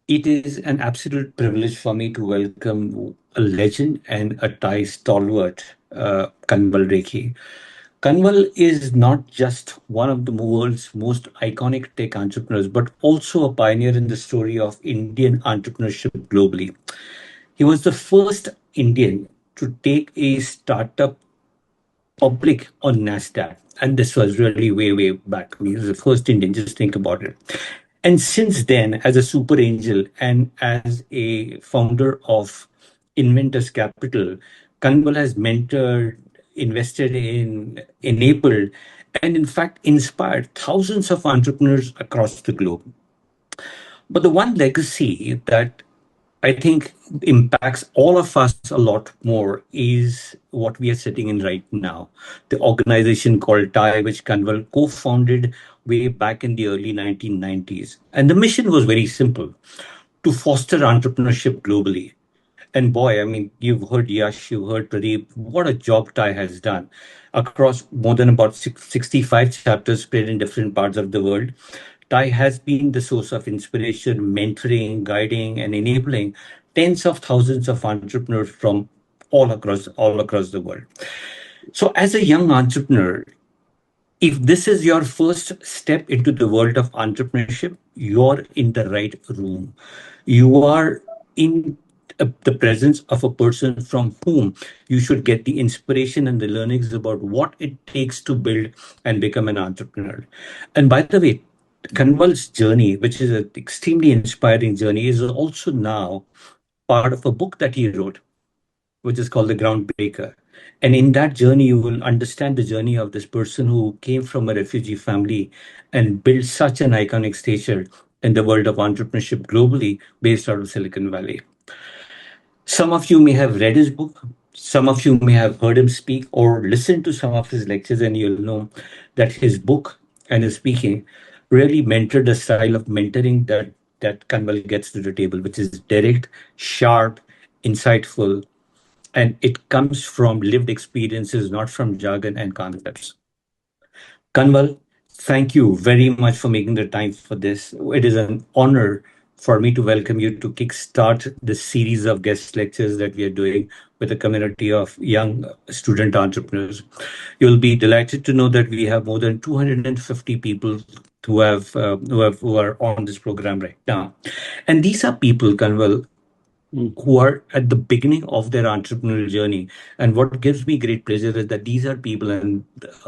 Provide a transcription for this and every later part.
It is an absolute privilege for me to welcome a legend and a TiE stalwart, Kanwal Rekhi. Kanwal is not just one of the world's most iconic tech entrepreneurs, but also a pioneer in the story of Indian entrepreneurship globally. He was the first Indian to take a startup public on NASDAQ. And this was really way back. He was the first Indian, just think about it. And since then, as a super angel and as a founder of Inventus Capital, Kanwal has mentored, invested in, enabled, and in fact inspired thousands of entrepreneurs across the globe. But the one legacy that I think impacts all of us a lot more is what we are sitting in right now. The organization called TiE, which Kanwal co-founded way back in the early 1990s. And the mission was very simple: to foster entrepreneurship globally. And boy, I mean, you've heard Yash, you've heard Pradeep, what a job TiE has done across more than about 65 chapters spread in different parts of the world. TiE has been the source of inspiration, mentoring, guiding, and enabling tens of thousands of entrepreneurs from all across the world. So, as a young entrepreneur, if this is your first step into the world of entrepreneurship, you're in the right room. You are in the presence of a person from whom you should get the inspiration and the learnings about what it takes to build and become an entrepreneur. And by the way, Kanwal's journey, which is an extremely inspiring journey, is also now part of a book that he wrote, which is called The Groundbreaker. And in that journey, you will understand the journey of this person who came from a refugee family and built such an iconic stature in the world of entrepreneurship globally based out of Silicon Valley. Some of you may have read his book, some of you may have heard him speak or listened to some of his lectures, and you'll know that his book and his speaking really mentored the style of mentoring that Kanwal gets to the table, which is direct, sharp, insightful, and it comes from lived experiences, not from jargon and concepts. Kanwal, thank you very much for making the time for this. It is an honor for me to welcome you to kickstart this series of guest lectures that we are doing with a community of young student entrepreneurs. You'll be delighted to know that we have more than 250 people who are on this program right now, and these are people, Kanwal, who are at the beginning of their entrepreneurial journey. And what gives me great pleasure is that these are people, and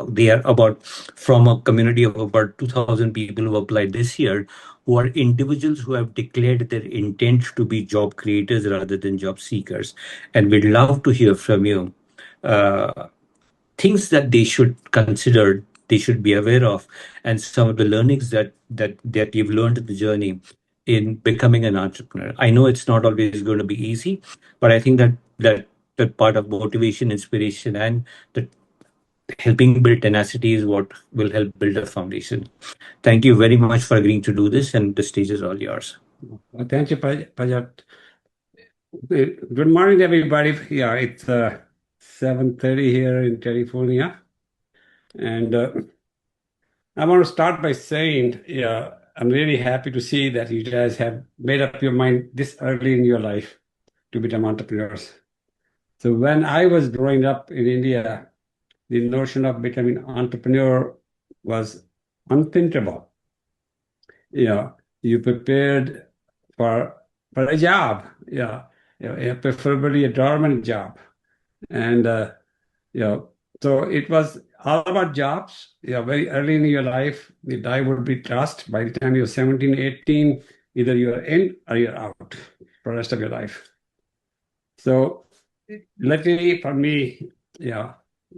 they are about from a community of about 2,000 people who applied this year, who are individuals who have declared their intent to be job creators rather than job seekers. And we'd love to hear from you. Things that they should consider, they should be aware of, and some of the learnings that you've learned in the journey in becoming an entrepreneur. I know it's not always going to be easy, but I think that part of motivation, inspiration, and the helping build tenacity is what will help build a foundation. Thank you very much for agreeing to do this, and the stage is all yours. Thank you, Prajakt. Good morning, everybody. Yeah, it's 7:30 here in California. And I want to start by saying, yeah, I'm really happy to see that you guys have made up your mind this early in your life to become entrepreneurs. So when I was growing up in India, the notion of becoming an entrepreneur was unthinkable. Yeah, you prepared for a job. Yeah, preferably a government job. And yeah, so it was all about jobs. Yeah, very early in your life, the die would be cast. By the time you're 17, 18, either you're in or you're out for the rest of your life. So luckily for me, yeah,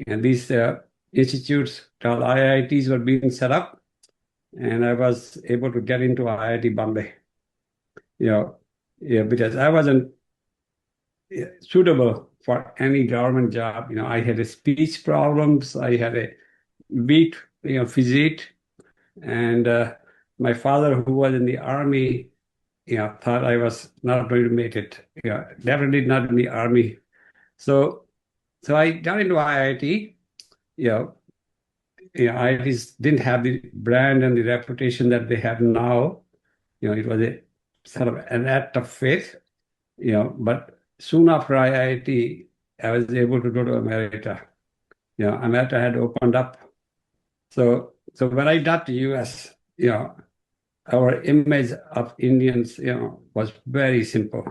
and these institutes called IITs were being set up, and I was able to get into IIT Bombay. Yeah, yeah, because I wasn't suitable for any government job. I had a speech problems. I had a weak, physique, and my father, who was in the army, thought I was not going to make it. Yeah, definitely not in the army. So, so I got into IIT. Yeah, IITs didn't have the brand and the reputation that they have now. It was a sort of an act of faith, but soon after IIT, I was able to go to America. America had opened up. So when I got to US, our image of Indians, was very simple.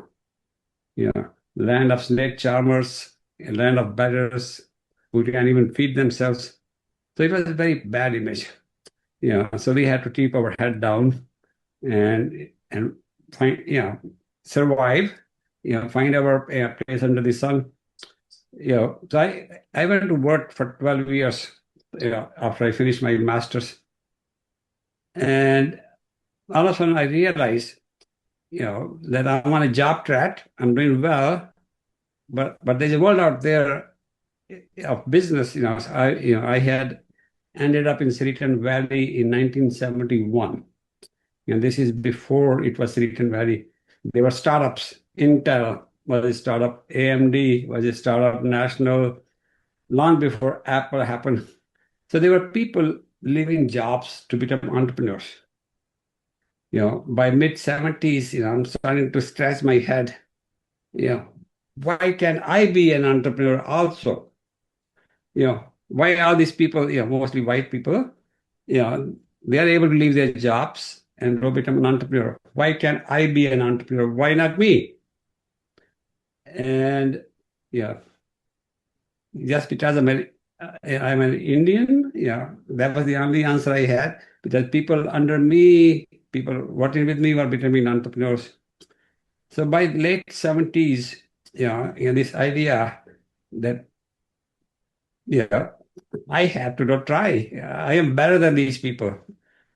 Land of snake charmers, a land of beggars who can even feed themselves. So it was a very bad image. So we had to keep our head down and find, survive, find our place under the sun. So I went to work for 12 years, after I finished my master's. And all of a sudden I realized, that I'm on a job track, I'm doing well, but there's a world out there of business. I had ended up in Silicon Valley in 1971. And this is before it was Silicon Valley. There were startups. Intel was a startup, AMD was a startup, National, long before Apple happened. So there were people leaving jobs to become entrepreneurs. By mid 70s, I'm starting to scratch my head. Why can't I be an entrepreneur also? Why all these people, mostly white people, they are able to leave their jobs and go become an entrepreneur. Why can't I be an entrepreneur? Why not me? And just because I'm an Indian, that was the only answer I had, because people under me, people working with me were becoming entrepreneurs. So by late 70s, this idea that, I have to go try. I am better than these people.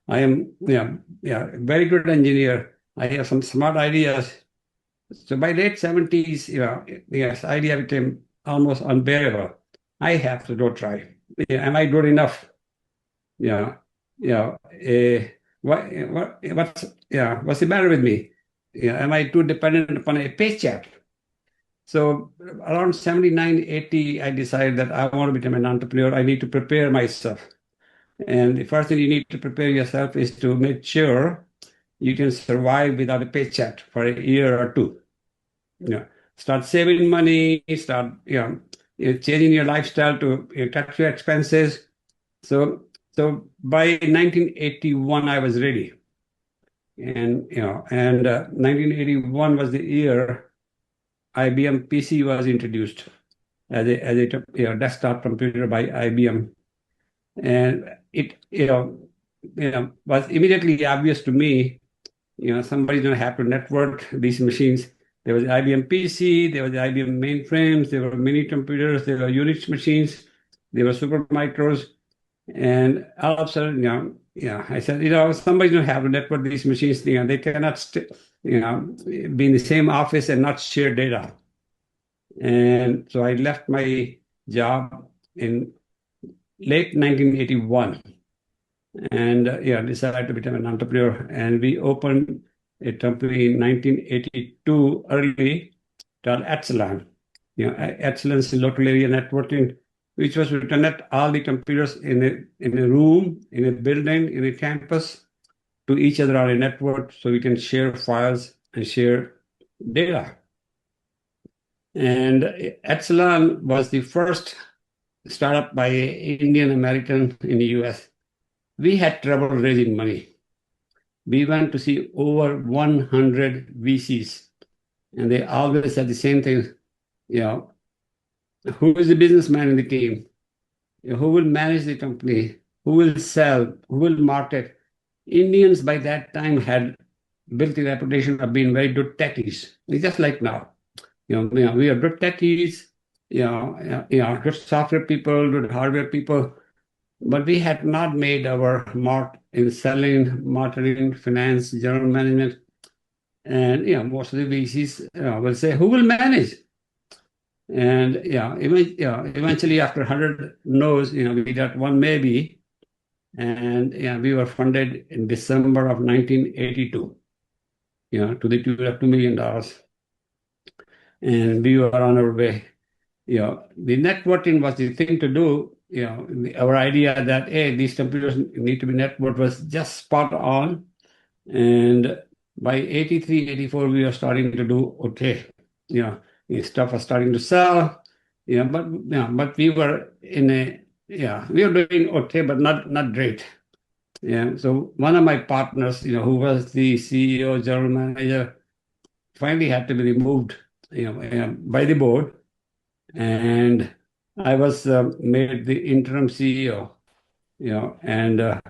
I am, very good engineer. I have some smart ideas. So by late 70s, this idea became almost unbearable. I have to go try. Am I good enough? What's the matter with me? Am I too dependent upon a paycheck? So around 79, 80, I decided that I want to become an entrepreneur. I need to prepare myself. And the first thing you need to prepare yourself is to make sure you can survive without a paycheck for a year or two. Start saving money, start changing your lifestyle to cut your expenses. So by 1981, I was ready. And 1981 was the year IBM PC was introduced as a desktop computer by IBM. And it was immediately obvious to me, somebody's going to have to network these machines. There was IBM PC, there was IBM mainframes, there were mini computers, there were Unix machines, there were Supermicros, and all of a sudden, I said, somebody's going to have to network these machines. They cannot, be in the same office and not share data. And so I left my job in late 1981 and decided to become an entrepreneur. And we opened a company in 1982 early called Epsilon. Excellence in local area networking, which was to connect all the computers in a room, in a building, in a campus to each other on a network so we can share files and share data. And Epsilon was the first startup by an Indian American in the US. We had trouble raising money. We went to see over 100 VCs, and they always said the same thing. Who is the businessman in the team? Who will manage the company? Who will sell? Who will market? Indians by that time had built the reputation of being very good techies. It's just like now. We are good techies, good software people, good hardware people, but we had not made our mark in selling, marketing, finance, general management. And most of the VCs will say, who will manage? And eventually after 100 no's, we got one maybe. And we were funded in December of 1982, to the tune of $2 million. And we were on our way. The networking was the thing to do. Our idea that, hey, these computers need to be networked was just spot on. And by 83, 84, we were starting to do okay. Stuff was starting to sell. But we were we were doing okay, but not great. Yeah. So one of my partners, who was the CEO, general manager, finally had to be removed, by the board, and I was made the interim CEO. And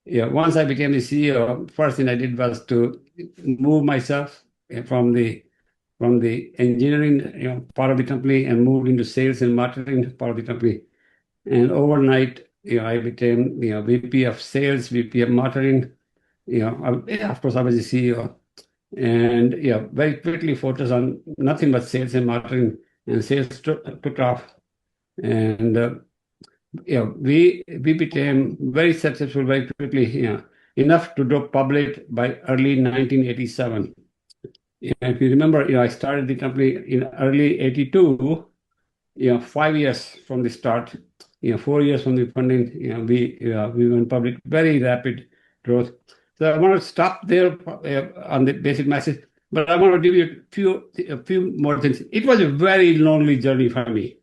once I became the CEO, first thing I did was to move myself from the engineering part of the company and moved into sales and marketing part of the company. And overnight, I became VP of sales, VP of marketing. Of course, I was the CEO, and very quickly focused on nothing but sales and marketing, and sales took off. And we became very successful very quickly, enough to go public by early 1987. If you remember, I started the company in early 82, 5 years from the start, 4 years from the funding, we went public, very rapid growth. So I want to stop there on the basic message, but I want to give you a few more things. It was a very lonely journey for me.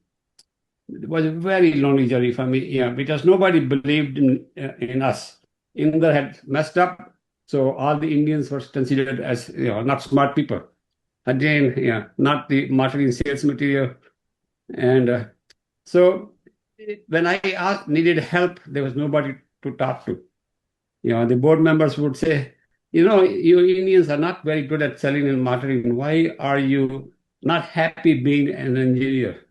It was a very lonely journey for me, because nobody believed in us. Indra had messed up, so all the Indians were considered as not smart people. Again, not the marketing sales material. And so when I needed help, there was nobody to talk to. The board members would say, you Indians are not very good at selling and marketing. Why are you not happy being an engineer?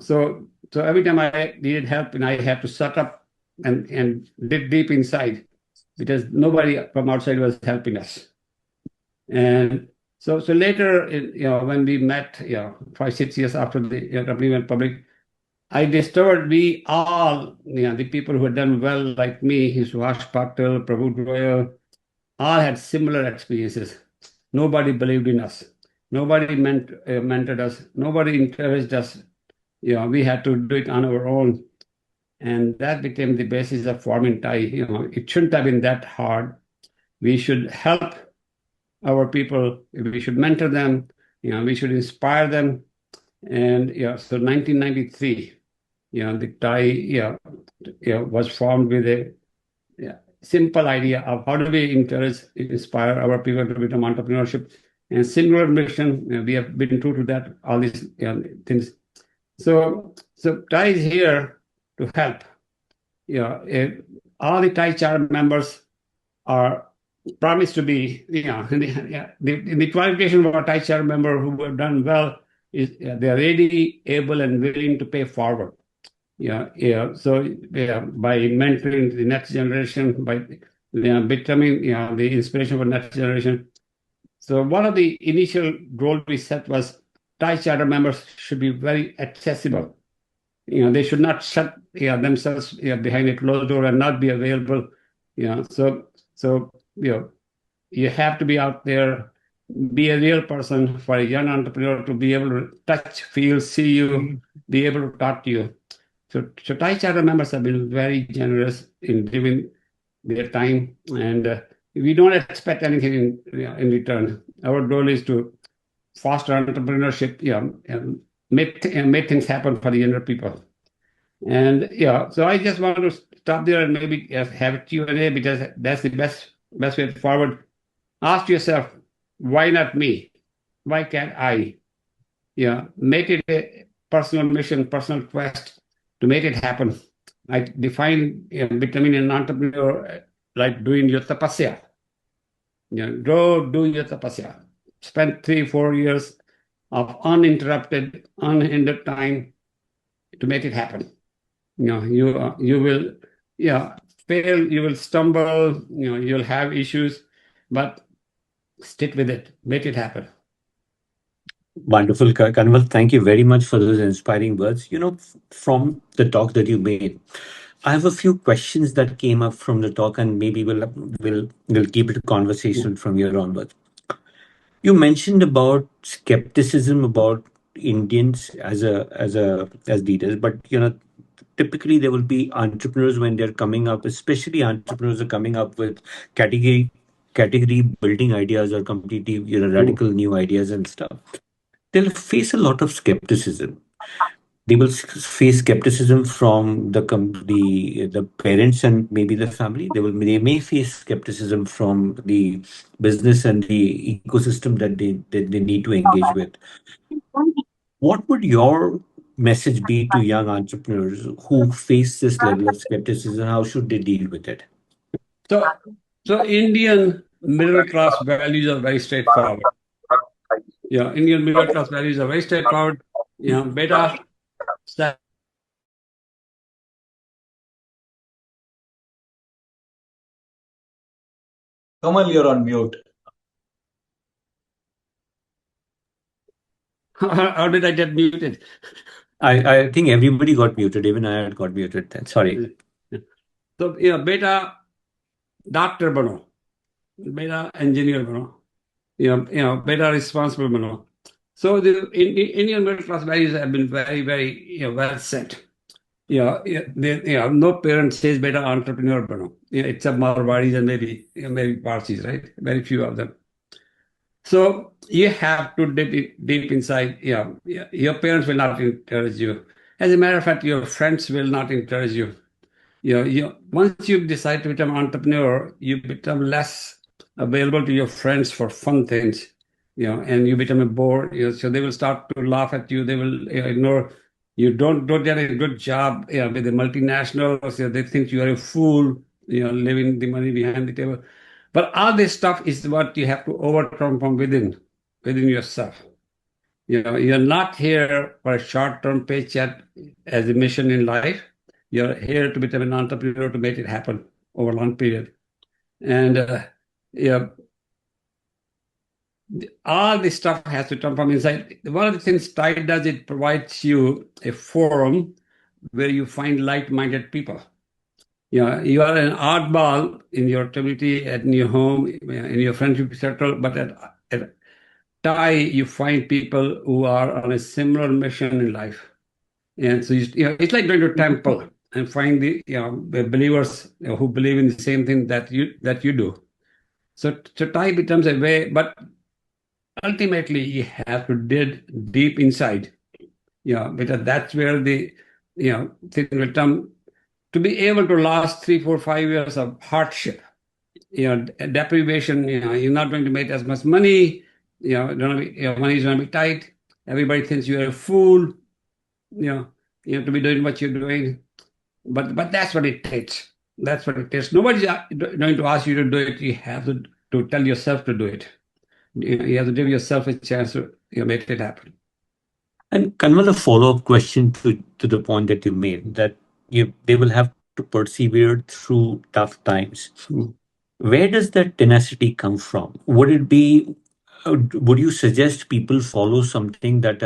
So every time I needed help, and I had to shut up and dig deep inside, because nobody from outside was helping us. And so later, when we met, 5, 6 years after the company went public, I discovered we all, the people who had done well, like me, Suhash Patel, Prabhu Goyal, all had similar experiences. Nobody believed in us. Nobody mentored us. Nobody encouraged us. We had to do it on our own. And that became the basis of forming TiE. It shouldn't have been that hard. We should help our people. We should mentor them. We should inspire them. And so 1993, the TiE was formed with a simple idea of how do we encourage, inspire our people to become entrepreneurship, and singular mission. We have been true to that, all these things. So TiE is here to help. All the TiE charter members are promised to be, the qualification of a TiE charter member who have done well is they are ready, able, and willing to pay forward. So by mentoring the next generation, by becoming the inspiration for next generation. So one of the initial goals we set was TiE charter members should be very accessible. They should not shut themselves behind a closed door and not be available. So you have to be out there, be a real person for a young entrepreneur to be able to touch, feel, see you, be able to talk to you. So TiE charter members have been very generous in giving their time, and we don't expect anything in return. Our goal is to foster entrepreneurship, and make things happen for the younger people. And so I just want to stop there and maybe have a Q&A, because that's the best way forward. Ask yourself, why not me? Why can't I? Make it a personal mission, personal quest to make it happen. I define becoming an entrepreneur like doing your tapasya. Go do your tapasya. Spend 3-4 years of uninterrupted, unhindered time to make it happen. You will fail, you will stumble, you'll have issues, but stick with it, make it happen. Wonderful, Kanwal. Thank you very much for those inspiring words. From the talk that you made, I have a few questions that came up from the talk, and maybe we'll keep it a conversation from here onwards. You mentioned about skepticism about Indians as leaders, but typically there will be entrepreneurs when they're coming up, especially entrepreneurs are coming up with category category building ideas or completely, radical new ideas and stuff, they'll face a lot of skepticism. They will face skepticism from the parents and maybe the family. They may face skepticism from the business and the ecosystem that they need to engage with. What would your message be to young entrepreneurs who face this level of skepticism? How should they deal with it? So, so Indian middle class values are very straightforward. Yeah, Indian middle class values are very straightforward. Beta. Kamal, you're on mute. How did I get muted? I think everybody got muted. Even I had got muted then. Sorry. So, beta doctor bano, beta engineer bano, beta responsible bano. So the Indian middle class values have been very, very well set. No parent says beta entrepreneur bano. Except Marwadis and maybe Parsis, right? Very few of them. So you have to deep inside. Your parents will not encourage you. As a matter of fact, your friends will not encourage you. Once you decide to become an entrepreneur, you become less available to your friends for fun things, and you become a bore. So they will start to laugh at you. They will ignore. You don't get a good job with the multinationals. They think you are a fool, leaving the money behind the table. But all this stuff is what you have to overcome from within yourself. You're not here for a short-term paycheck as a mission in life. You're here to become an entrepreneur to make it happen over a long period. And all this stuff has to come from inside. One of the things TiE does, it provides you a forum where you find like-minded people. You are an oddball in your community, in your home, in your friendship circle, but at TiE, you find people who are on a similar mission in life. And so, it's like going to a temple and find the believers who believe in the same thing that you do. So TiE becomes a way, but ultimately you have to dig deep inside, because that's where the thing will come. To be able to last 3, 4, 5 years of hardship, deprivation, you're not going to make as much money, money is going to be tight. Everybody thinks you're a fool, you have to be doing what you're doing. But that's what it takes. That's what it takes. Nobody's going to ask you to do it. You have to tell yourself to do it. You have to give yourself a chance to make it happen. And Kanwal, a follow-up question to the point that you made, that they will have to persevere through tough times. Where does that tenacity come from? Would you suggest people follow something that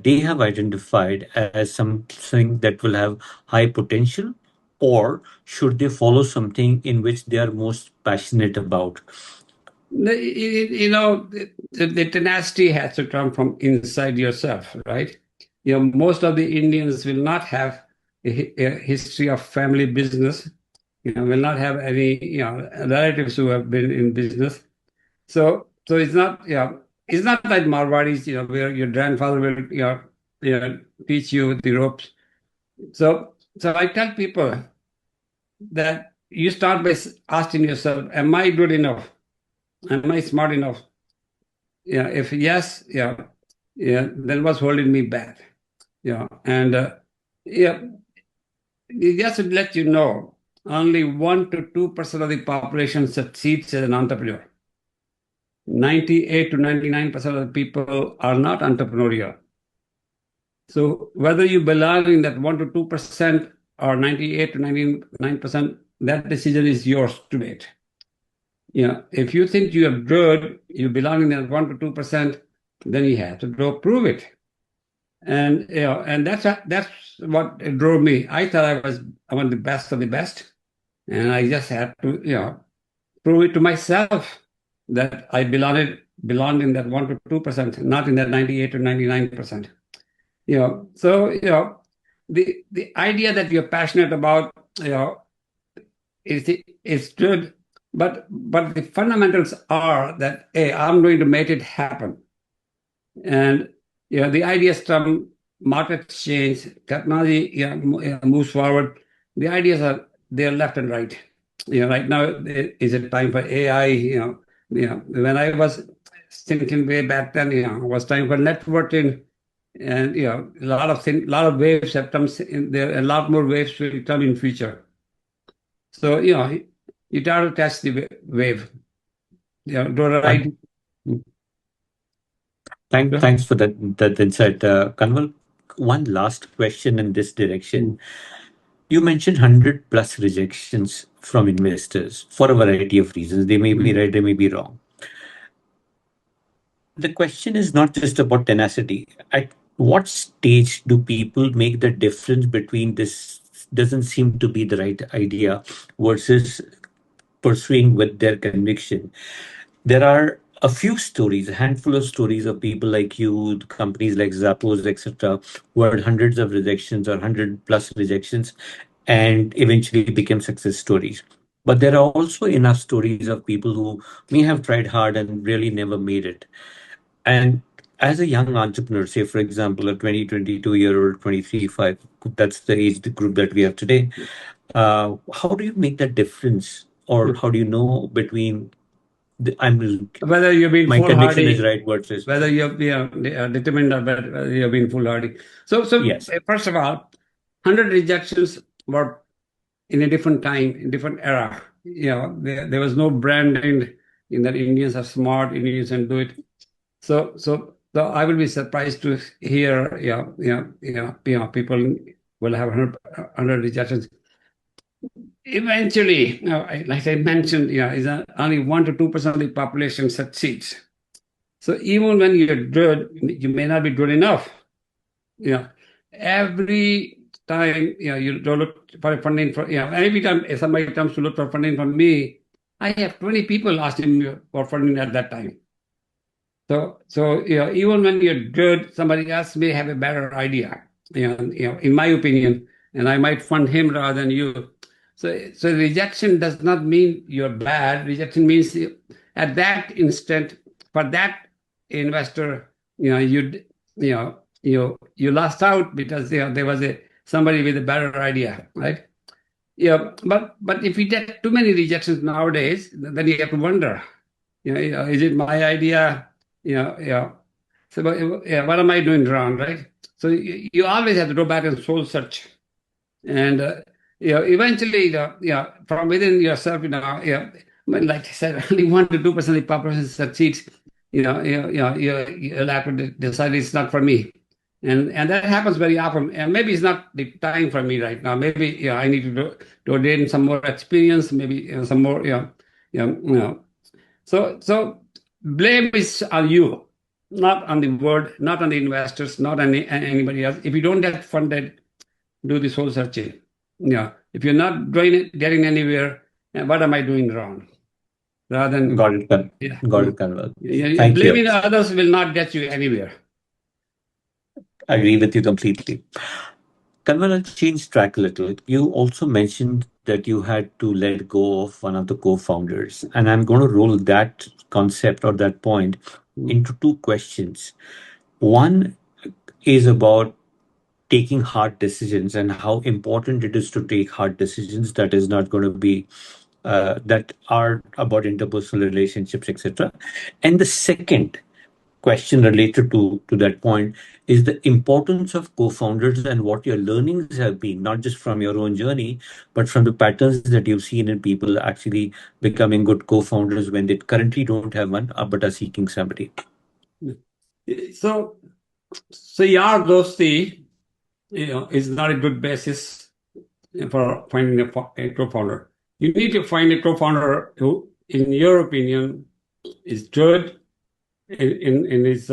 they have identified as something that will have high potential, or should they follow something in which they are most passionate about? The tenacity has to come from inside yourself, right? Most of the Indians will not have a history of family business. Will not have any relatives who have been in business. So it's not it's not like Marwadis, where your grandfather will teach you the ropes. So I tell people that you start by asking yourself, am I good enough? Am I smart enough? If yes, then what's holding me back? And just to let you know, only 1 to 2% of the population succeeds as an entrepreneur. 98 to 99% of the people are not entrepreneurial. So whether you belong in that 1 to 2% or 98 to 99%, that decision is yours to make. If you think you are good, you belong in that 1 to 2%, then you have to go prove it. And that's what drove me. I thought I was one of the best of the best, and I just had to prove it to myself that I belonged in that 1 to 2%, not in that 98 to 99%. So the idea that you're passionate about, is good, But the fundamentals are that, hey, I'm going to make it happen. And the ideas come, markets change, technology moves forward. The ideas are there left and right. Right now, is it time for AI? When I was thinking way back then, it was time for networking, and a lot of things, a lot of waves have come in there. A lot more waves will come in future. So you try to catch the wave. Do the Thank, right. thanks for that insight, Kanwal. One last question in this direction. You mentioned 100 plus rejections from investors for a variety of reasons. They may be right, they may be wrong. The question is not just about tenacity. At what stage do people make the difference between this doesn't seem to be the right idea versus pursuing with their conviction? There are a few stories, a handful of stories of people like you, companies like Zappos, etc., who had hundreds of rejections or 100 plus rejections and eventually became success stories. But there are also enough stories of people who may have tried hard and really never made it. And as a young entrepreneur, say, for example, a 20, 22-year-old, 23, 5, that's the age group that we have today. How do you make that difference? Or how do you know between Whether you've been my conviction is foolhardy, right versus whether you're determined, or whether you've been foolhardy. So yes. first of all, 100 rejections were in a different time, in different era. There was no branding in that Indians are smart, Indians can do it. So I will be surprised to hear, people will have 100 rejections. Eventually, like I mentioned, is only 1 to 2% of the population succeeds. So even when you're good, you may not be good enough. Every time you don't look for funding for every time if somebody comes to look for funding from me, I have 20 people asking me for funding at that time. So even when you're good, somebody else may have a better idea. In my opinion, and I might fund him rather than you. So rejection does not mean you're bad. Rejection means at that instant for that investor, you lost out because there was somebody with a better idea, right? But if you get too many rejections nowadays, then you have to wonder, is it my idea? So what am I doing wrong, right? So you always have to go back and soul search, and eventually, from within yourself, but like I said, only 1 to 2% of the population succeeds. You'll have to decide it's not for me, and that happens very often. And maybe it's not the time for me right now. Maybe I need to gain some more experience, maybe some more, So blame is on you, not on the world, not on the investors, not on anybody else. If you don't get funded, do the soul searching. If you're not getting anywhere, what am I doing wrong? Rather than Got it, got it, Kanwal. Thank you. blaming others will not get you anywhere. I agree with you completely. Kanwal, I'll change track a little. You also mentioned that you had to let go of one of the co-founders, and I'm going to roll that concept or that point into two questions. One is about taking hard decisions and how important it is to take hard decisions that is not going to be that are about interpersonal relationships, etc. And the second question related to that point is the importance of co-founders and what your learnings have been, not just from your own journey, but from the patterns that you've seen in people actually becoming good co-founders when they currently don't have one, but are seeking somebody. So your dosti, is not a good basis for finding a co-founder. You need to find a co-founder who, in your opinion, is good in his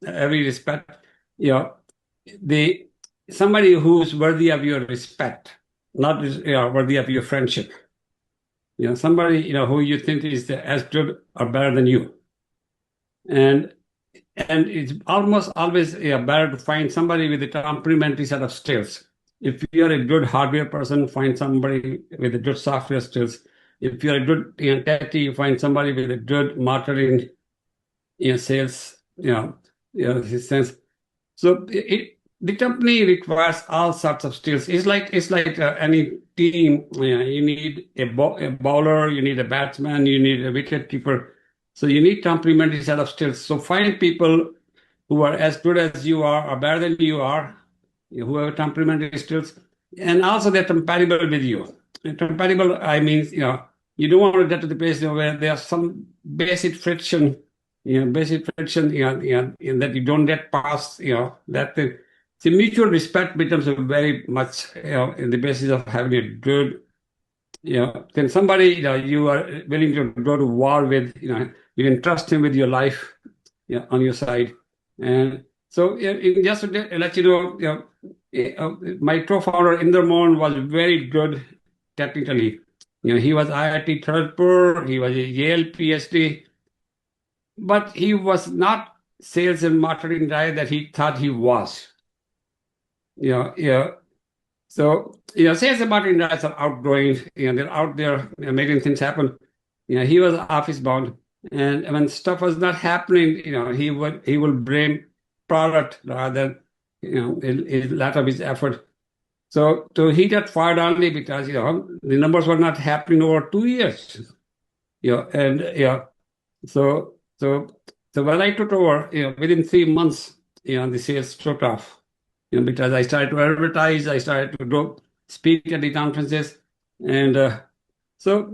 every respect. The somebody who's worthy of your respect, not worthy of your friendship. Somebody who you think is as good or better than you, and it's almost always better to find somebody with a complementary set of skills. If you're a good hardware person, find somebody with a good software skills. If you're a good tech, you find somebody with a good marketing, sales, sense. So the company requires all sorts of skills. It's like any team. You need a bowler, you need a batsman, you need a wicket keeper. So you need complementary set of skills. So find people who are as good as you are or better than you are, who have complementary skills, and also they're compatible with you. And compatible, I mean, you don't want to get to the place where there's some basic friction, that you don't get past, that thing. The mutual respect becomes a very much, in the basis of having a good, then somebody, you are willing to go to war with, you can trust him with your life, on your side. And so, just to let you know, my co-founder Inder Mohan was very good technically. He was IIT Kharagpur, he was a Yale PhD, but he was not sales and marketing guy that he thought he was. Yeah. So, sales and marketing guys are outgoing, they're out there, making things happen. He was office bound. And when stuff was not happening, he will blame product rather than, a lot of his effort. So he got fired only because, the numbers were not happening over 2 years. And so when I took over, within 3 months, the sales took off. Because I started to advertise, I started to go speak at the conferences, and so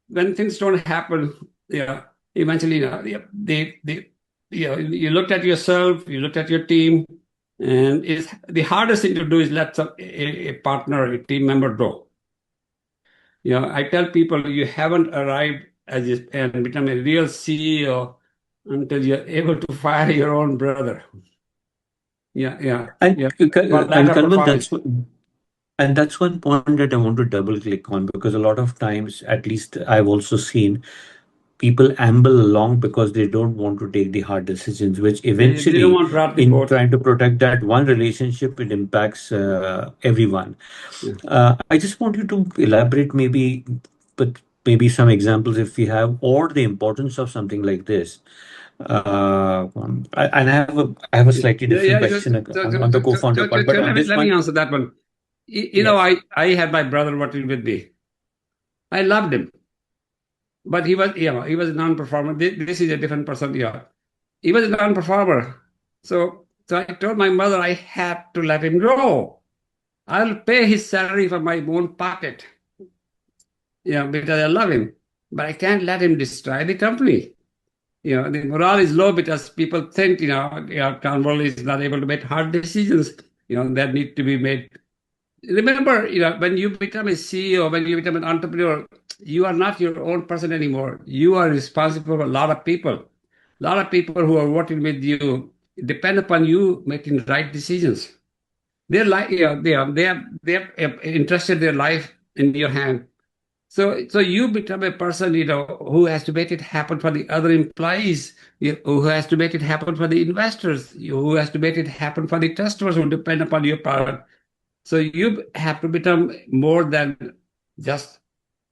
when things don't happen, eventually, you looked at yourself, you looked at your team, and it's the hardest thing to do is let a partner, a team member go. I tell people you haven't arrived and become a real CEO until you're able to fire your own brother. Yeah. And For lack and of Kanwal, performance. that's one point that I want to double click on, because a lot of times, at least I've also seen, people amble along because they don't want to take the hard decisions, which They don't eventually, want to drop the in boat. trying to protect that one relationship, it impacts everyone. Yeah. I just want you to elaborate, but maybe some examples if you have, or the importance of something like this. And I have a slightly different Yeah. question on the co-founder part, but on this Let me one, answer that one. yes. I had my brother working with me. I loved him, but he was a non-performer. This is a different person. Yeah, he was a non-performer. So I told my mother I had to let him go. I'll pay his salary from my own pocket. Because I love him, but I can't let him destroy the company. The morale is low because people think, Kanwal is not able to make hard decisions, that need to be made. Remember, when you become a CEO, when you become an entrepreneur, you are not your own person anymore. You are responsible for a lot of people. A lot of people who are working with you depend upon you making right decisions. They're like, they have entrusted their life in your hand. So you become a person, who has to make it happen for the other employees, who has to make it happen for the investors, who has to make it happen for the customers who depend upon your product. So you have to become more than just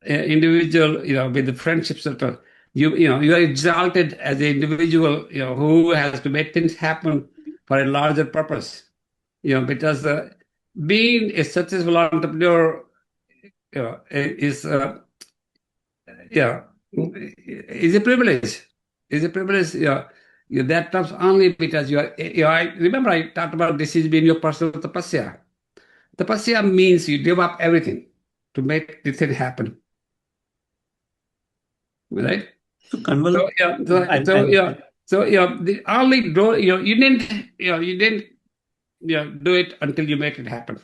an individual, with the friendship circle. You are exalted as an individual, who has to make things happen for a larger purpose. Because being a successful entrepreneur, is yeah, is a privilege. Is a privilege. That comes only because you are. I remember I talked about this is being your personal tapasya. Tapasya means you give up everything to make the thing happen, right? So Kanwal, So yeah, so, so and yeah, so the only door, you didn't do it until you make it happen.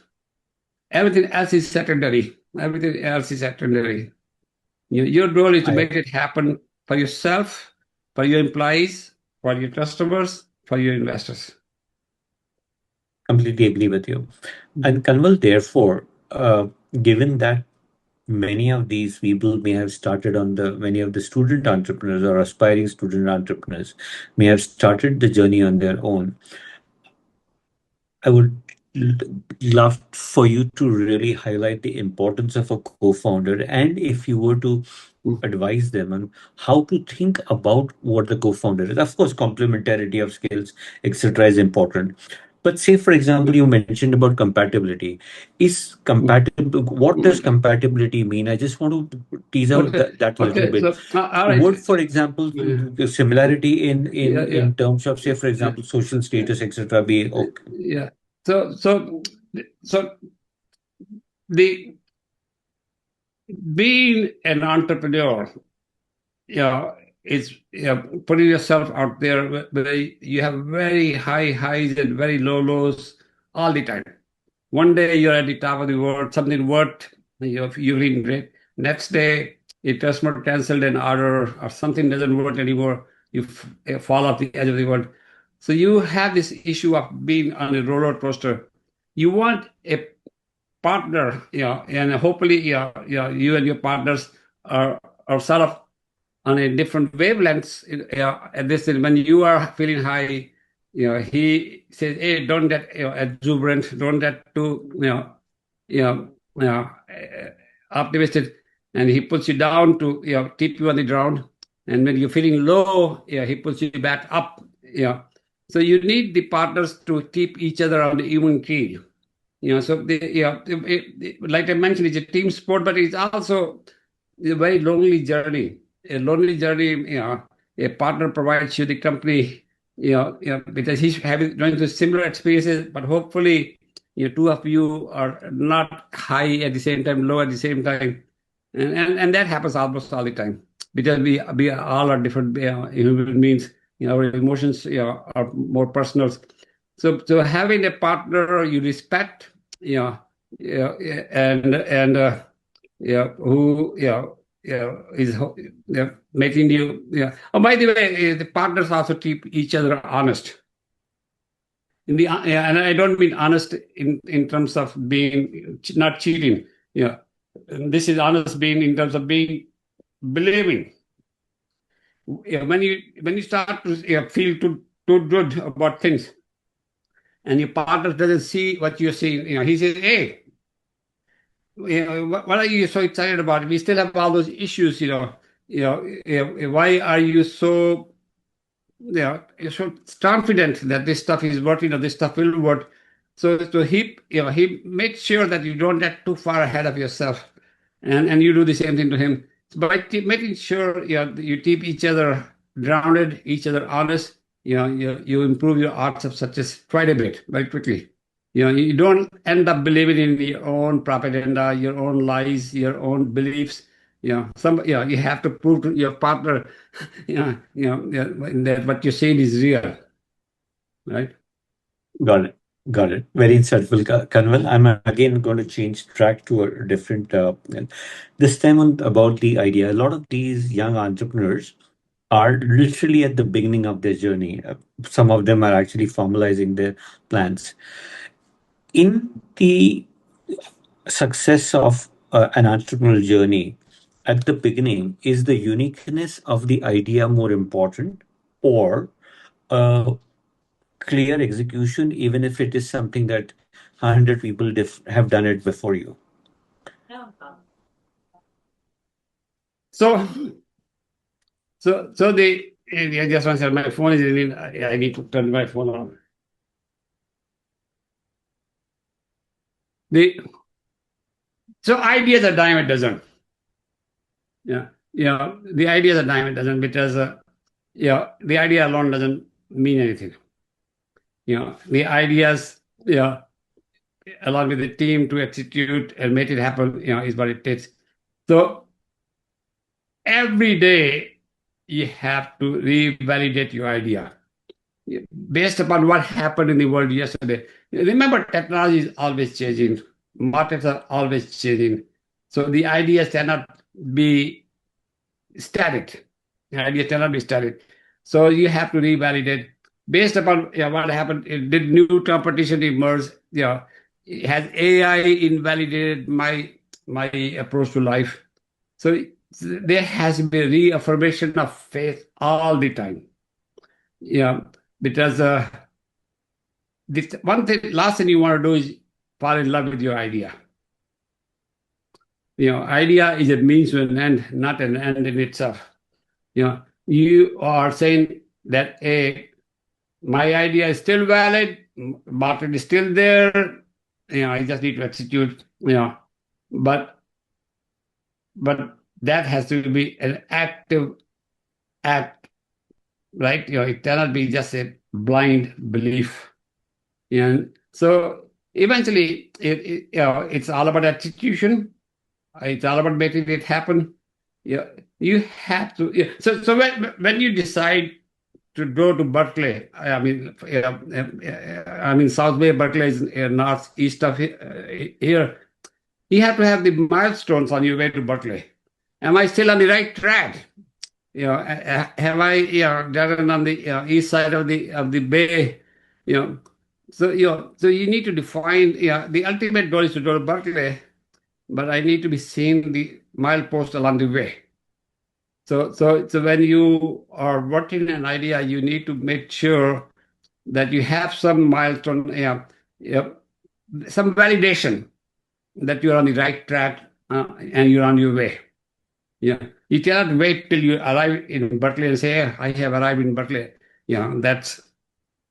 Everything else is secondary. Everything else is secondary. Your role is to I make it happen for yourself, for your employees, for your customers, for your investors. completely agree with you. Mhm. And Kanwal, therefore, given that many of these people may have started many of the student entrepreneurs or aspiring student entrepreneurs may have started the journey on their own. I would love for you to really highlight the importance of a co-founder, and if you were to Mm. advise them on how to think about what the co-founder is. Of course, complementarity of skills, etc., is important. But say, for example, you mentioned about compatibility. Is Mm. compatible? What does compatibility mean? I just want to tease out Okay. that a little Okay. bit. So, all right. Would, for example, Yeah. the similarity in Yeah. Yeah. terms of, say, for Yeah. example, social status, etc., be okay? Yeah. So, so the being an entrepreneur, is putting yourself out there where you have very high highs and very low lows all the time. One day you're at the top of the world, something worked, you're feeling great. Next day, a customer canceled an order or something doesn't work anymore. You fall off the edge of the world. So you have this issue of being on a roller coaster. You want a partner, and hopefully, you and your partners are sort of on a different wavelengths. At this, when you are feeling high, he says, "Hey, don't get exuberant, don't get too you know, optimistic," and he puts you down to keep you on the ground. And when you're feeling low, he puts you back up. So you need the partners to keep each other on the even key. So like I mentioned, it's a team sport, but it's also a very lonely journey. A lonely journey. A partner provides you the company. Because he's having going through similar experiences, but hopefully, two of you are not high at the same time, low at the same time, and that happens almost all the time because we all are different human beings. Our emotions are more personal. So having a partner you respect, yeah, yeah, and who is making you Oh, by the way, the partners also keep each other honest. And I don't mean honest in terms of being not cheating. Yeah, and this is honest being in terms of being believing. When you start to feel too good about things, and your partner doesn't see what you're seeing, he says, "Hey, what are you so excited about? We still have all those issues, why are you so you're so confident that this stuff is working or this stuff will work?" So he makes sure that you don't get too far ahead of yourself, and you do the same thing to him. By making sure you keep each other grounded, each other honest, you improve your odds of success quite a bit very quickly. You don't end up believing in your own propaganda, your own lies, your own beliefs. You have to prove to your partner, that what you're saying is real, right? Got it. Got it. Very insightful, Kanwal. I'm again going to change track to a different, this time about the idea. A lot of these young entrepreneurs are literally at the beginning of their journey. Some of them are actually formalizing their plans. In the success of an entrepreneurial journey, at the beginning, is the uniqueness of the idea more important, or uh, clear execution, even if it is something that 100 people have done it before you? So, I just want to say my phone is ringing. I need to turn my phone on. The so ideas are dime a dozen. Yeah, the idea is a dime a dozen because the idea alone doesn't mean anything. The ideas, along with the team to execute and make it happen, is what it takes. So every day you have to revalidate your idea based upon what happened in the world yesterday. Remember, technology is always changing, markets are always changing. So the ideas cannot be static. The ideas cannot be static. So you have to revalidate based upon what happened. Did new competition emerge? Has AI invalidated my approach to life? So there has to be a reaffirmation of faith all the time. Yeah, because the last thing you want to do is fall in love with your idea. Idea is a means to an end, not an end in itself. You are saying that my idea is still valid, market is still there. I just need to execute. But that has to be an active act, right? It cannot be just a blind belief. And so eventually, it's all about execution. It's all about making it happen. You have to. So when you decide to go to Berkeley, I mean South Bay, Berkeley is northeast of here. You have to have the milestones on your way to Berkeley. Am I still on the right track? Have I done on the east side of the bay? So you need to define. The ultimate goal is to go to Berkeley, but I need to be seeing the milepost along the way. So when you are working an idea, you need to make sure that you have some milestone, some validation that you're on the right track and you're on your way. You cannot wait till you arrive in Berkeley and say, hey, I have arrived in Berkeley. That's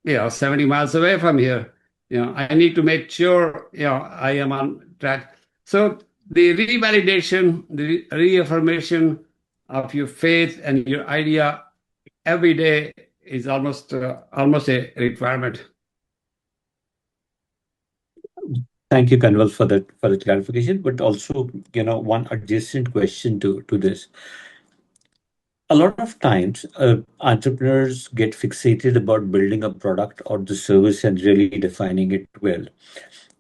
70 miles away from here. I need to make sure I am on track. So the revalidation, the reaffirmation of your faith and your idea every day is almost a requirement. Thank you, Kanwal, for the clarification. But also, one adjacent question to this. A lot of times, entrepreneurs get fixated about building a product or the service and really defining it well.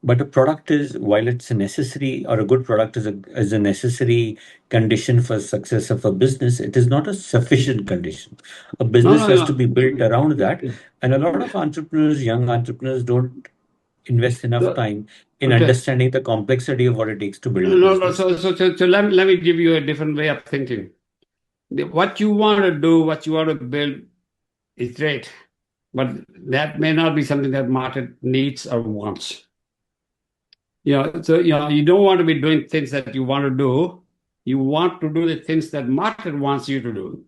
But a product is, while it's a necessary, or a good product is a necessary condition for success of a business, it is not a sufficient condition. A business has to be built around that. And a lot of entrepreneurs, young entrepreneurs, don't invest enough time in understanding the complexity of what it takes to build a business. So let me give you a different way of thinking. What you want to do, what you want to build is great, but that may not be something that market needs or wants. So you don't want to be doing things that you want to do. You want to do the things that market wants you to do.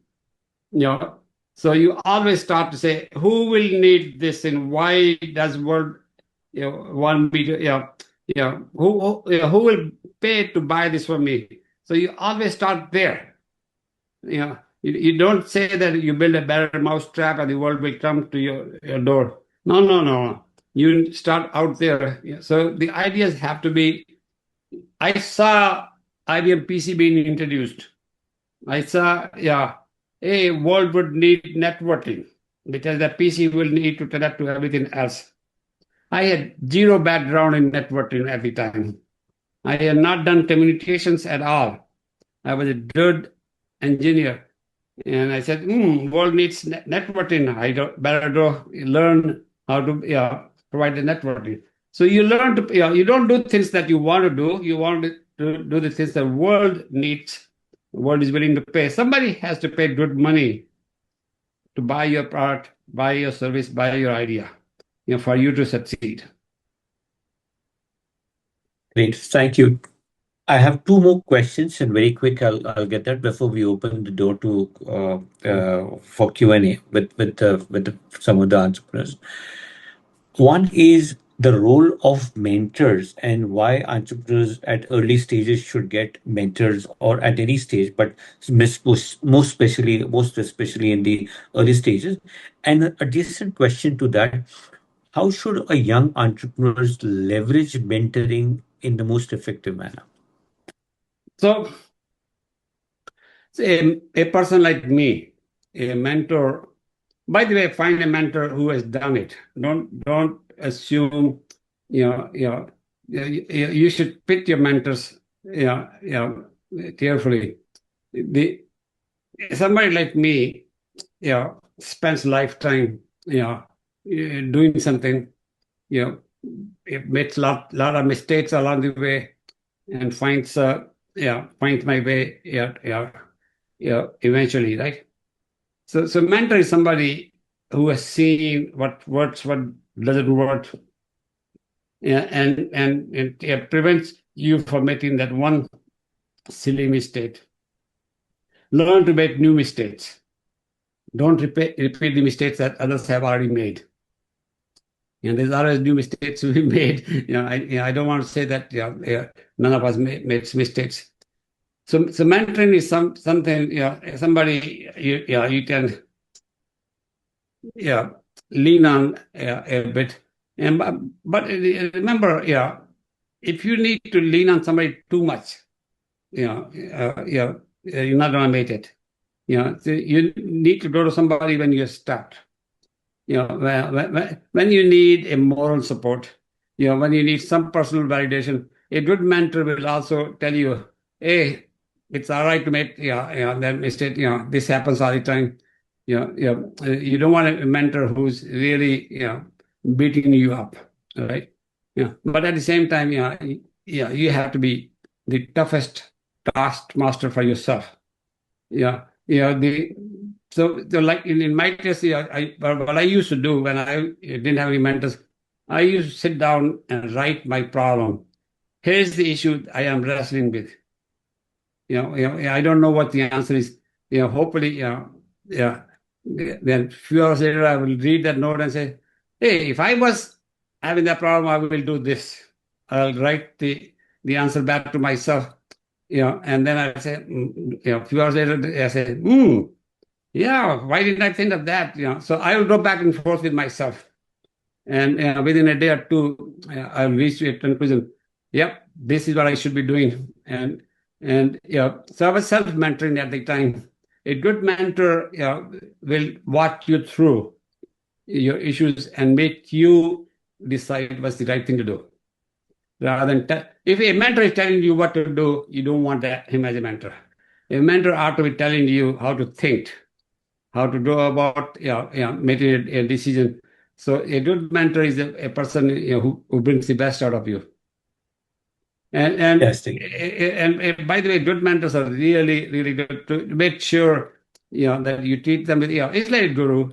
So you always start to say, who will need this and why does world want me to who will pay to buy this from me? So you always start there. You don't say that you build a better mousetrap and the world will come to your door. No. You start out there. So the ideas have to be. I saw IBM PC being introduced. I saw, a world would need networking because the PC will need to connect to everything else. I had zero background in networking at the time. I had not done communications at all. I was a good engineer. And I said, world needs networking. I better go learn how to provide the networking. So you learn to, you don't do things that you want to do. You want to do the things the world needs. The world is willing to pay. Somebody has to pay good money to buy your product, buy your service, buy your idea, for you to succeed. Great, thank you. I have two more questions, and very quick, I'll get that before we open the door to for Q&A with some of the entrepreneurs. One is the role of mentors and why entrepreneurs at early stages should get mentors, or at any stage, but most especially in the early stages. And an adjacent question to that: how should a young entrepreneur leverage mentoring in the most effective manner? So, a person like me, a mentor. By the way, find a mentor who has done it. Don't assume. You should pick your mentors. Carefully. Somebody like me, spends lifetime, doing something. It makes lot of mistakes along the way, and finds my way. Eventually, right? So mentor is somebody who has seen what works, what doesn't work, yeah, and it prevents you from making that one silly mistake. Learn to make new mistakes. Don't repeat the mistakes that others have already made. And there's always new mistakes to be made. I don't want to say that none of us makes mistakes. So mentoring is something, somebody you can lean on a bit. And but remember, if you need to lean on somebody too much, you're not gonna make it. So you need to go to somebody when you're stuck. When you need a moral support, when you need some personal validation, a good mentor will also tell you, hey, it's all right to make that mistake. This happens all the time. You don't want a mentor who's really beating you up, right? But at the same time, you have to be the toughest taskmaster for yourself. Yeah, so like in my case, what I used to do when I didn't have any mentors, I used to sit down and write my problem. Here's the issue I am wrestling with. I don't know what the answer is. Hopefully, yeah. Then few hours later, I will read that note and say, "Hey, if I was having that problem, I will do this." I'll write the answer back to myself. And then I say, a few hours later, I say, yeah, why didn't I think of that? So I will go back and forth with myself. And within a day or two, I'll reach a conclusion. Yep, this is what I should be doing. So I was self-mentoring at the time. A good mentor will walk you through your issues and make you decide what's the right thing to do. Rather than if a mentor is telling you what to do, you don't want him as a mentor. A mentor ought to be telling you how to think, how to go about making a decision. So a good mentor is a person who brings the best out of you. Fantastic. And by the way, good mentors are really, really good to make sure that you treat them with it's like a guru.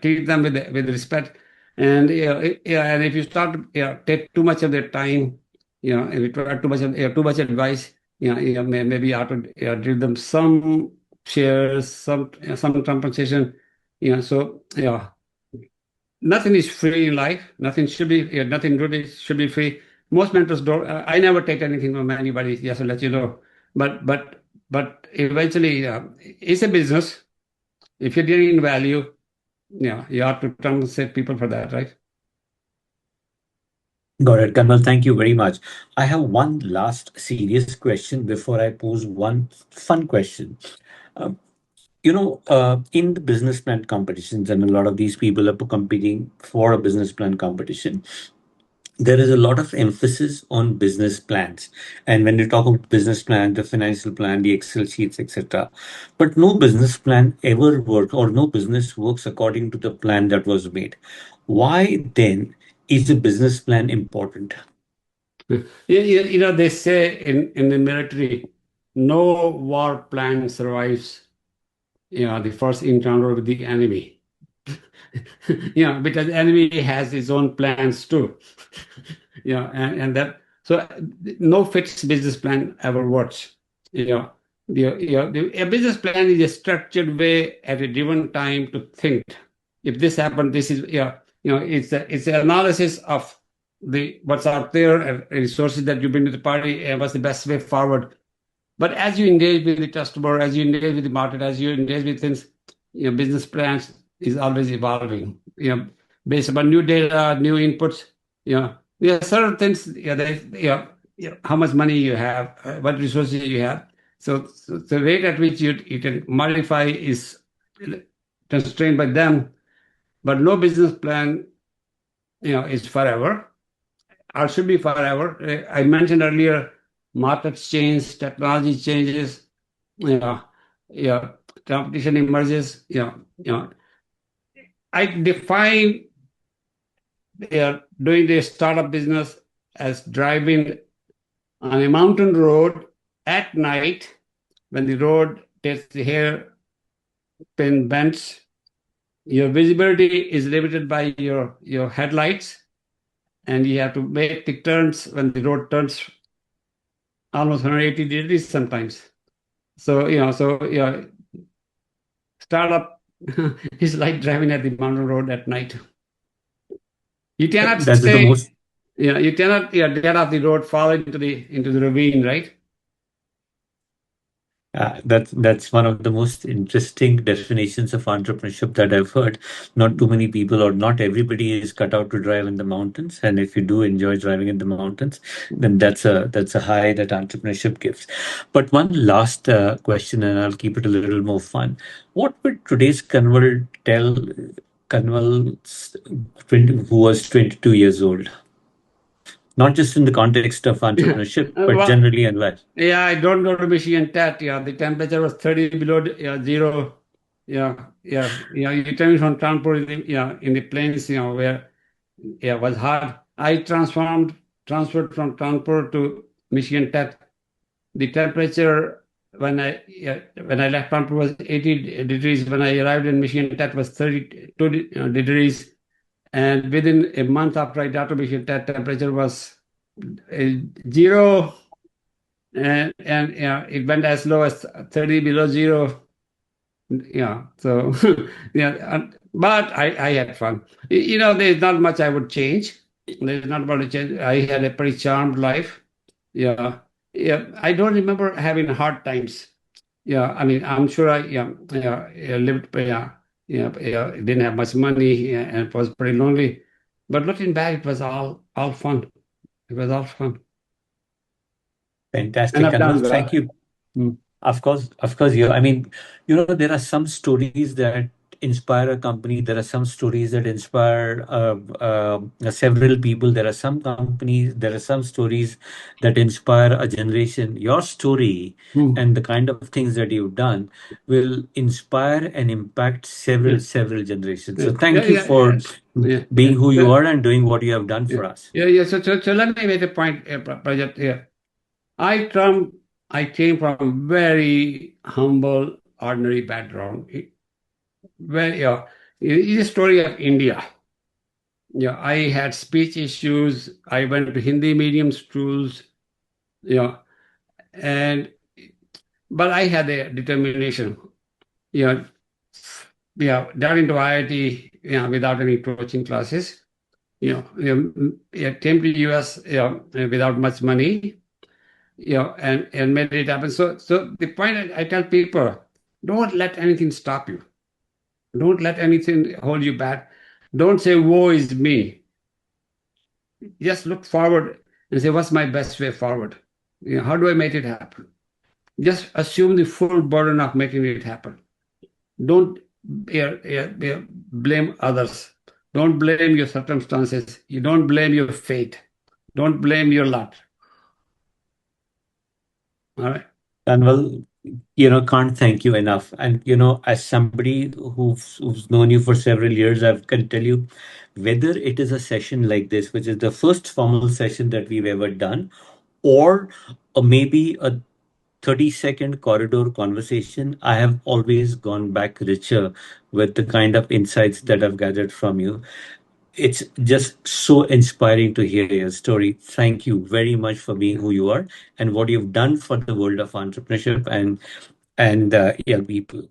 Treat them with respect. And and if you start to take too much of their time, if you try too much advice, maybe you have to give them some shares, some compensation. So nothing is free in life. Nothing should be nothing really should be free. Most mentors don't. I never take anything from anybody. Just to let you know. But eventually, it's a business. If you're getting value, you have to compensate people for that, right? Got it, Kanwal. Thank you very much. I have one last serious question before I pose one fun question. Um, in the business plan competitions, and a lot of these people are competing for a business plan competition, there is a lot of emphasis on business plans. And when you talk about business plan, the financial plan, the Excel sheets, etc. But no business plan ever works, or no business works according to the plan that was made. Why then is a business plan important? They say in the military, no war plan survives the first encounter with the enemy. Because enemy has his own plans too. And that so no fixed business plan ever works. A business plan is a structured way at a given time to think. If this happened, this is it's an analysis of the what's out there and resources that you bring to the party and what's the best way forward. But as you engage with the customer, as you engage with the market, as you engage with things, business plans is always evolving. Based upon new data, new inputs. There are certain things. How much money you have, what resources you have. So the rate at which you can modify is constrained by them. But no business plan, is forever or should be forever. I mentioned earlier, markets change, technology changes, yeah, yeah, competition emerges. I define doing the startup business as driving on a mountain road at night when the road takes the hairpin bends your visibility is limited by your headlights, and you have to make the turns when the road turns almost 180 degrees sometimes. So startup is like driving at the mountain road at night. You cannot That is the stay, most you cannot get off the road, fall into the ravine, right? that's one of the most interesting definitions of entrepreneurship that I've heard. Not too many people or not everybody is cut out to drive in the mountains, and if you do enjoy driving in the mountains, then that's a high that entrepreneurship gives. But one last question, and I'll keep it a little more fun. What would today's Kanwal tell Kanwal, 20, who was 22 years old? Not just in the context of entrepreneurship, but Well, generally in life. yeah, I don't go to Michigan Tech. Yeah, the temperature was 30 below zero. You tell me from Kanpur, in the plains, where it was hot. I transferred from Kanpur to Michigan Tech. The temperature when I left Kanpur was 80 degrees. When I arrived in Michigan Tech was 32 degrees. And within a month after I got to Michigan Tech, temperature was zero, and it went as low as 30 below zero. Yeah, so but I had fun. There's not much I would change. There's not much to change. I had a pretty charmed life. Yeah, yeah. I don't remember having hard times. Yeah, I mean, I'm sure I lived, didn't have much money, yeah, and it was pretty lonely. But looking back, it was all fun. It was all fun, and Fantastic, I've done Kanwal. well. Thank you. Mm. Of course, yeah. I mean, there are some stories that inspire a company. There are some stories that inspire several people. There are some companies, there are some stories that inspire a generation. Your story Mm. and the kind of things that you've done will inspire and impact Yeah, several generations. yeah, So yeah, thank you yeah, for yes, yeah, being who you yeah. are and doing what you have done Yeah, for us. yeah, yeah. So let me make a point, Prajakt, here. I come, I came from very humble, ordinary background. Very, it's a story of India. Yeah, I had speech issues. I went to Hindi medium schools. Yeah, and but I had a determination. Yeah, got into IIT. Without any coaching classes. Came to US. Without much money. And made it happen. So the point I tell people, don't let anything stop you. Don't let anything hold you back. Don't say, woe is me. Just look forward and say, what's my best way forward? How do I make it happen? Just assume the full burden of making it happen. Don't blame others. Don't blame your circumstances. You don't blame your fate. Don't blame your lot. All right. And well, can't thank you enough. And as somebody who's known you for several years, I can tell you, whether it is a session like this, which is the first formal session that we've ever done, or maybe a 30-second corridor conversation, I have always gone back richer with the kind of insights that I've gathered from you. It's just so inspiring to hear your story. Thank you very much for being who you are and what you've done for the world of entrepreneurship and young people.